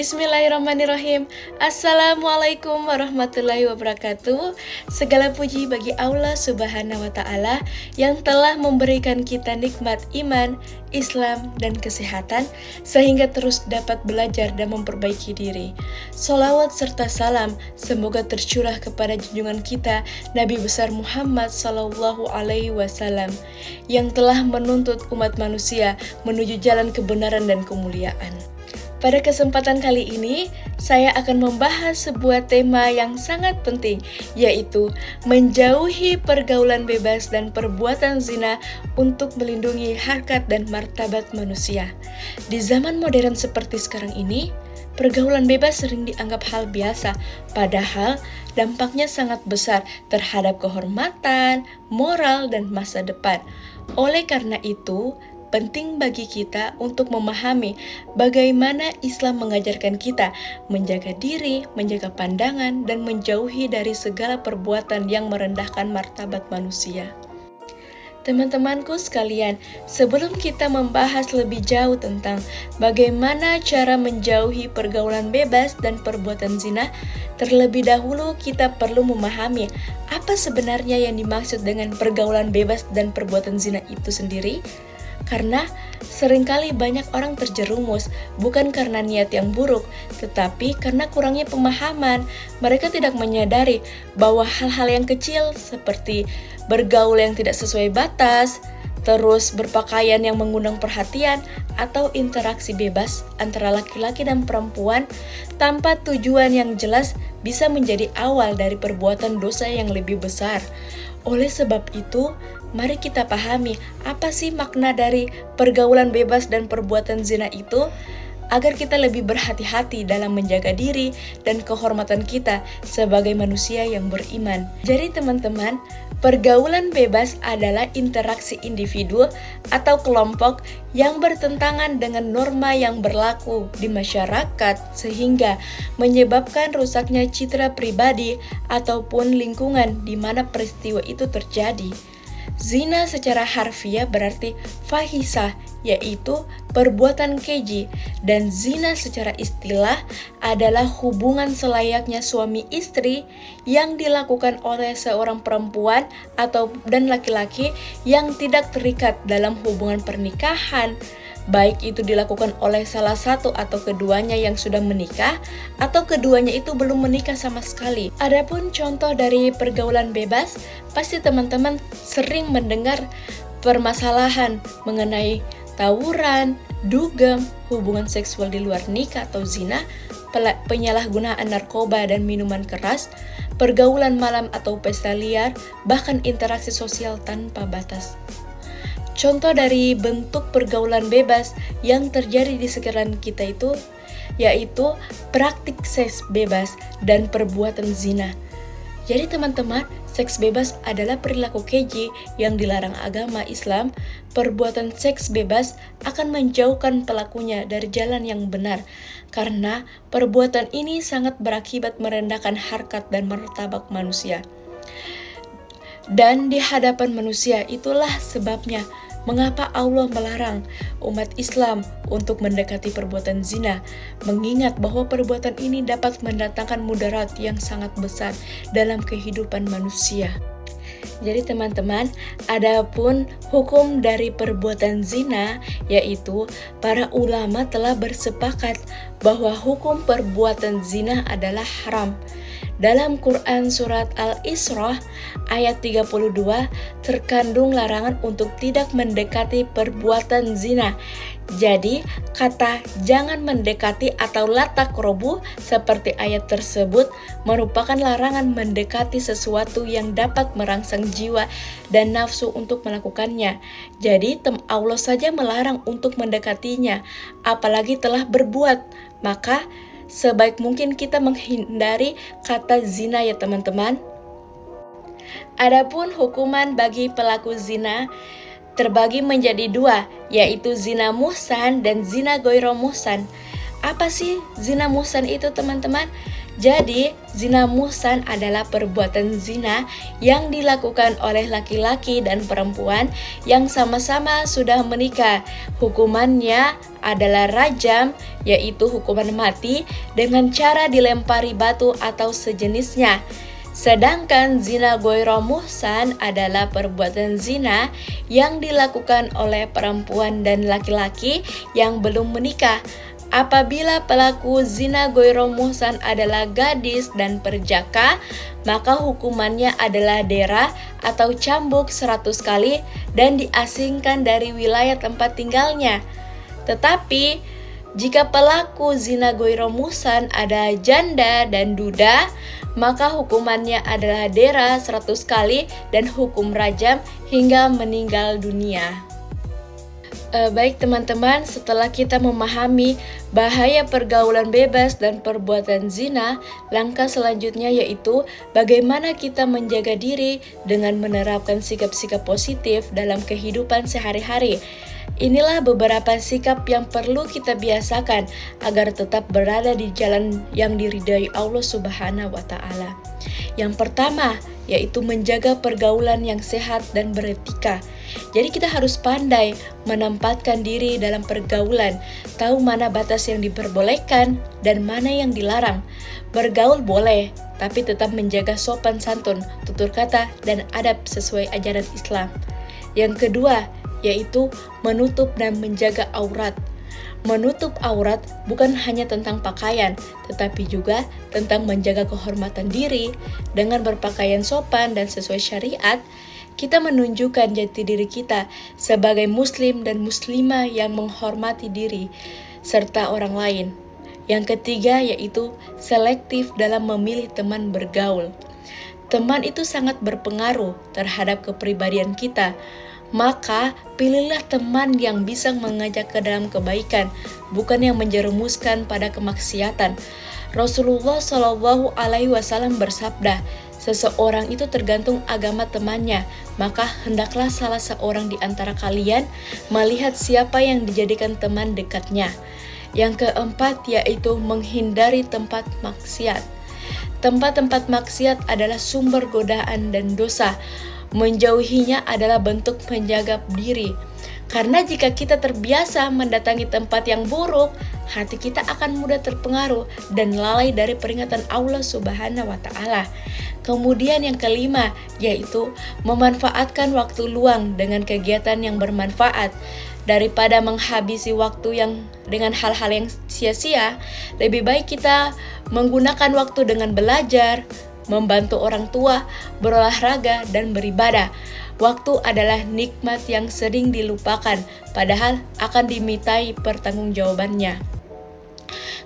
Bismillahirrahmanirrahim. Assalamualaikum warahmatullahi wabarakatuh. Segala puji bagi Allah Subhanahu wa Ta'ala yang telah memberikan kita nikmat iman, Islam, dan kesehatan sehingga terus dapat belajar dan memperbaiki diri. Sholawat serta salam semoga tercurah kepada junjungan kita Nabi besar Muhammad Sallallahu Alaihi Wasallam yang telah menuntut umat manusia menuju jalan kebenaran dan kemuliaan. Pada kesempatan kali ini, saya akan membahas sebuah tema yang sangat penting, yaitu menjauhi pergaulan bebas dan perbuatan zina untuk melindungi harkat dan martabat manusia. Di zaman modern seperti sekarang ini, pergaulan bebas sering dianggap hal biasa, padahal dampaknya sangat besar terhadap kehormatan, moral, dan masa depan. Oleh karena itu, penting bagi kita untuk memahami bagaimana Islam mengajarkan kita menjaga diri, menjaga pandangan, dan menjauhi dari segala perbuatan yang merendahkan martabat manusia. Teman-temanku sekalian, sebelum kita membahas lebih jauh tentang bagaimana cara menjauhi pergaulan bebas dan perbuatan zina, terlebih dahulu kita perlu memahami apa sebenarnya yang dimaksud dengan pergaulan bebas dan perbuatan zina itu sendiri. Karena seringkali banyak orang terjerumus bukan karena niat yang buruk, tetapi karena kurangnya pemahaman. Mereka tidak menyadari bahwa hal-hal yang kecil seperti bergaul yang tidak sesuai batas, terus berpakaian yang mengundang perhatian, atau interaksi bebas antara laki-laki dan perempuan tanpa tujuan yang jelas bisa menjadi awal dari perbuatan dosa yang lebih besar. Oleh sebab itu, mari kita pahami apa sih makna dari pergaulan bebas dan perbuatan zina itu, agar kita lebih berhati-hati dalam menjaga diri dan kehormatan kita sebagai manusia yang beriman. Jadi teman-teman, pergaulan bebas adalah interaksi individu atau kelompok yang bertentangan dengan norma yang berlaku di masyarakat sehingga menyebabkan rusaknya citra pribadi ataupun lingkungan di mana peristiwa itu terjadi. Zina secara harfiah berarti fahisah, yaitu perbuatan keji, dan zina secara istilah adalah hubungan selayaknya suami istri yang dilakukan oleh seorang perempuan dan laki-laki yang tidak terikat dalam hubungan pernikahan, baik itu dilakukan oleh salah satu atau keduanya yang sudah menikah atau keduanya itu belum menikah sama sekali. Adapun contoh dari pergaulan bebas, pasti teman-teman sering mendengar permasalahan mengenai tawuran, dugem, hubungan seksual di luar nikah atau zina, penyalahgunaan narkoba dan minuman keras, pergaulan malam atau pesta liar, bahkan interaksi sosial tanpa batas. Contoh dari bentuk pergaulan bebas yang terjadi di sekeliling kita itu yaitu praktik seks bebas dan perbuatan zina. Jadi teman-teman, seks bebas adalah perilaku keji yang dilarang agama Islam. Perbuatan seks bebas akan menjauhkan pelakunya dari jalan yang benar, karena perbuatan ini sangat berakibat merendahkan harkat dan martabat manusia. Dan di hadapan manusia, itulah sebabnya mengapa Allah melarang umat Islam untuk mendekati perbuatan zina, mengingat bahwa perbuatan ini dapat mendatangkan mudarat yang sangat besar dalam kehidupan manusia. Jadi teman-teman, adapun hukum dari perbuatan zina, yaitu para ulama telah bersepakat bahwa hukum perbuatan zina adalah haram. Dalam Quran Surat Al-Isra ayat 32 terkandung larangan untuk tidak mendekati perbuatan zina. Jadi kata jangan mendekati atau la taqrabu seperti ayat tersebut merupakan larangan mendekati sesuatu yang dapat merangsang jiwa dan nafsu untuk melakukannya. Jadi Allah saja melarang untuk mendekatinya, apalagi telah berbuat. Maka sebaik mungkin kita menghindari kata zina ya teman-teman. Adapun hukuman bagi pelaku zina terbagi menjadi dua, yaitu zina muhsan dan zina ghairu muhsan. Apa sih zina muhsan itu teman-teman? Jadi, zina muhsan adalah perbuatan zina yang dilakukan oleh laki-laki dan perempuan yang sama-sama sudah menikah. Hukumannya adalah rajam, yaitu hukuman mati dengan cara dilempari batu atau sejenisnya. Sedangkan zina ghoiro muhsan adalah perbuatan zina yang dilakukan oleh perempuan dan laki-laki yang belum menikah. Apabila pelaku zina ghoiro muhsan adalah gadis dan perjaka, maka hukumannya adalah dera atau cambuk 100 kali dan diasingkan dari wilayah tempat tinggalnya. Tetapi jika pelaku zina ghoiro muhsan adalah janda dan duda, maka hukumannya adalah dera 100 kali dan hukum rajam hingga meninggal dunia. Baik teman-teman, setelah kita memahami bahaya pergaulan bebas dan perbuatan zina, langkah selanjutnya yaitu bagaimana kita menjaga diri dengan menerapkan sikap-sikap positif dalam kehidupan sehari-hari. Inilah beberapa sikap yang perlu kita biasakan agar tetap berada di jalan yang diridhai Allah Subhanahu wa Ta'ala. Yang pertama yaitu menjaga pergaulan yang sehat dan beretika. Jadi kita harus pandai menempatkan diri dalam pergaulan, tahu mana batas yang diperbolehkan dan mana yang dilarang. Bergaul boleh, tapi tetap menjaga sopan santun, tutur kata, dan adab sesuai ajaran Islam. Yang kedua yaitu menutup dan menjaga aurat. Menutup aurat bukan hanya tentang pakaian, tetapi juga tentang menjaga kehormatan diri. Dengan berpakaian sopan dan sesuai syariat, kita menunjukkan jati diri kita sebagai muslim dan muslimah yang menghormati diri serta orang lain. Yang ketiga yaitu selektif dalam memilih teman bergaul. Teman itu sangat berpengaruh terhadap kepribadian kita. Maka pilihlah teman yang bisa mengajak ke dalam kebaikan, bukan yang menjerumuskan pada kemaksiatan. Rasulullah Shallallahu Alaihi Wasallam bersabda, seseorang itu tergantung agama temannya, maka hendaklah salah seorang di antara kalian melihat siapa yang dijadikan teman dekatnya. Yang keempat yaitu menghindari tempat maksiat. Tempat-tempat maksiat adalah sumber godaan dan dosa. Menjauhinya adalah bentuk menjaga diri. Karena jika kita terbiasa mendatangi tempat yang buruk, hati kita akan mudah terpengaruh dan lalai dari peringatan Allah Subhanahu wa Ta'ala. Kemudian yang kelima yaitu memanfaatkan waktu luang dengan kegiatan yang bermanfaat. Daripada menghabisi waktu yang dengan hal-hal yang sia-sia, lebih baik kita menggunakan waktu dengan belajar, membantu orang tua, berolahraga, dan beribadah. Waktu adalah nikmat yang sering dilupakan, padahal akan dimintai pertanggungjawabannya.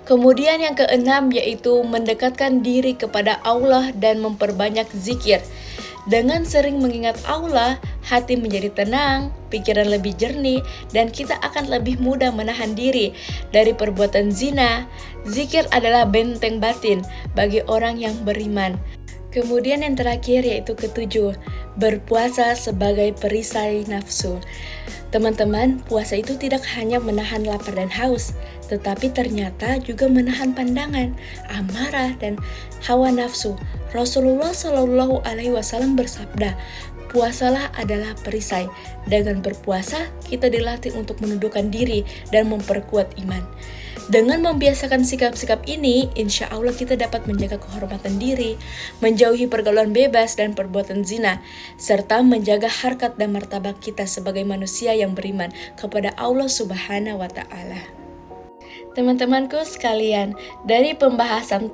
Kemudian yang keenam yaitu mendekatkan diri kepada Allah dan memperbanyak zikir. Dengan sering mengingat Allah, hati menjadi tenang, pikiran lebih jernih, dan kita akan lebih mudah menahan diri dari perbuatan zina. Zikir adalah benteng batin bagi orang yang beriman. Kemudian yang terakhir yaitu ketujuh, berpuasa sebagai perisai nafsu. Teman-teman, puasa itu tidak hanya menahan lapar dan haus, tetapi ternyata juga menahan pandangan, amarah, dan hawa nafsu. Rasulullah Shallallahu Alaihi Wasallam bersabda, puasalah adalah perisai. Dengan berpuasa, kita dilatih untuk menundukkan diri dan memperkuat iman. Dengan membiasakan sikap-sikap ini, insya Allah kita dapat menjaga kehormatan diri, menjauhi pergaulan bebas dan perbuatan zina, serta menjaga harkat dan martabat kita sebagai manusia yang beriman kepada Allah Subhanahu wa Ta'ala. Teman-temanku sekalian, dari pembahasan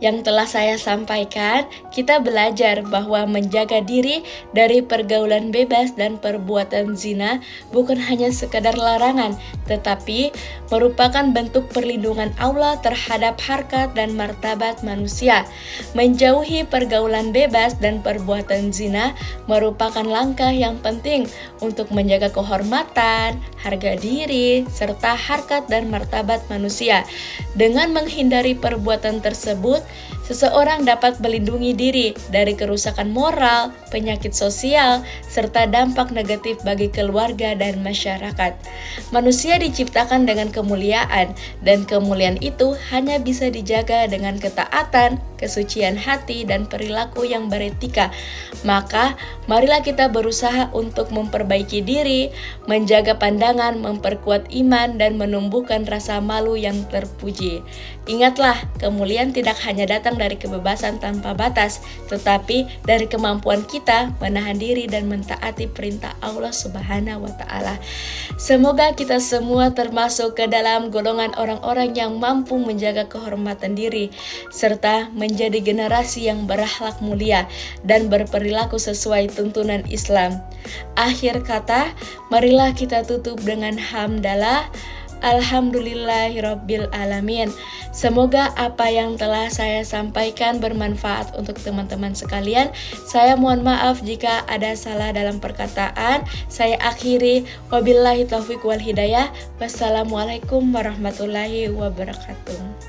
yang telah saya sampaikan, kita belajar bahwa menjaga diri dari pergaulan bebas dan perbuatan zina bukan hanya sekadar larangan, tetapi merupakan bentuk perlindungan Allah terhadap harkat dan martabat manusia. Menjauhi pergaulan bebas dan perbuatan zina merupakan langkah yang penting untuk menjaga kehormatan, harga diri, serta harkat dan martabat manusia. Dengan menghindari perbuatan tersebut, seseorang dapat melindungi diri dari kerusakan moral, penyakit sosial, serta dampak negatif bagi keluarga dan masyarakat. Manusia diciptakan dengan kemuliaan, dan kemuliaan itu hanya bisa dijaga dengan ketaatan, kesucian hati, dan perilaku yang beretika. Maka, marilah kita berusaha untuk memperbaiki diri, menjaga pandangan, memperkuat iman, dan menumbuhkan rasa malu yang terpuji. Ingatlah, kemuliaan tidak hanya datang dari kebebasan tanpa batas, tetapi dari kemampuan kita menahan diri dan mentaati perintah Allah Subhanahu wa Ta'ala. Semoga kita semua termasuk ke dalam golongan orang-orang yang mampu menjaga kehormatan diri, serta menjadi generasi yang berakhlak mulia dan berperilaku sesuai tuntunan Islam. Akhir kata, marilah kita tutup dengan hamdalah. Alhamdulillahirabbil alamin. Semoga apa yang telah saya sampaikan bermanfaat untuk teman-teman sekalian. Saya mohon maaf jika ada salah dalam perkataan. Saya akhiri, wabillahi taufiq wal hidayah. Wassalamualaikum warahmatullahi wabarakatuh.